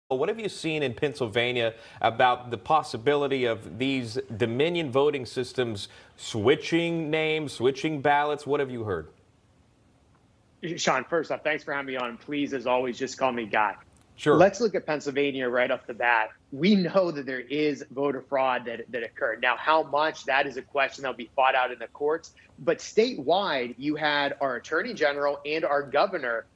What have you seen in Pennsylvania about the possibility of these Dominion voting systems switching names, switching ballots? What have you heard? Sean, first off, thanks for having me on. Please, as always, just call me Guy. Sure. Let's look at Pennsylvania right off the bat. We know that there is voter fraud that occurred. Now, how much, that is a question that'll be fought out in the courts. But statewide, you had our attorney general and our governor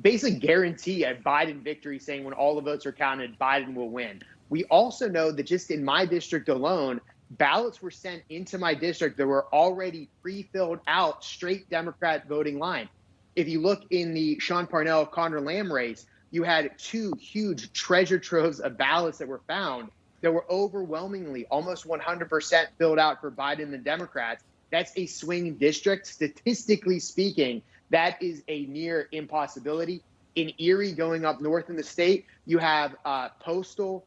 basically guarantee a Biden victory, saying when all the votes are counted, Biden will win. We also know that just in my district alone, ballots were sent into my district that were already pre-filled out, straight Democrat voting line. If you look in the Sean Parnell, Conor Lamb race, you had two huge treasure troves of ballots that were found that were overwhelmingly almost 100% filled out for Biden and the Democrats. That's a swing district. Statistically speaking, that is a near impossibility. In Erie, going up north in the state, you have postal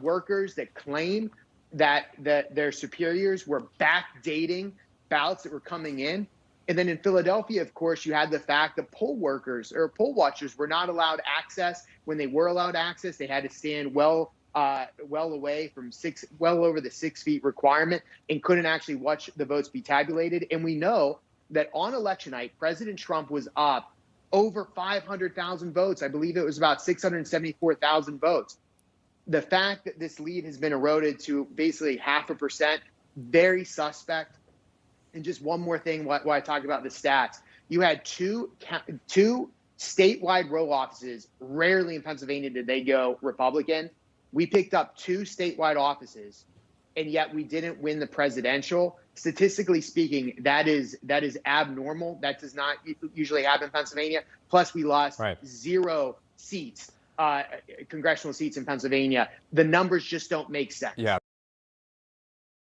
workers that claim that their superiors were backdating ballots that were coming in. And then in Philadelphia, of course, you had the fact that poll workers or poll watchers were not allowed access. When they were allowed access, they had to stand well away from well over the 6 feet requirement, and couldn't actually watch the votes be tabulated. And we know that on election night, President Trump was up over 500,000 votes. I believe it was about 674,000 votes. The fact that this lead has been eroded to basically 0.5%, very suspect. And just one more thing while I talk about the stats. You had two statewide row offices. Rarely in Pennsylvania did they go Republican. We picked up two statewide offices, and yet we didn't win the presidential. Statistically speaking, that is abnormal. That does not usually happen in Pennsylvania. Plus, we lost 0 seats, congressional seats in Pennsylvania. The numbers just don't make sense. Yeah.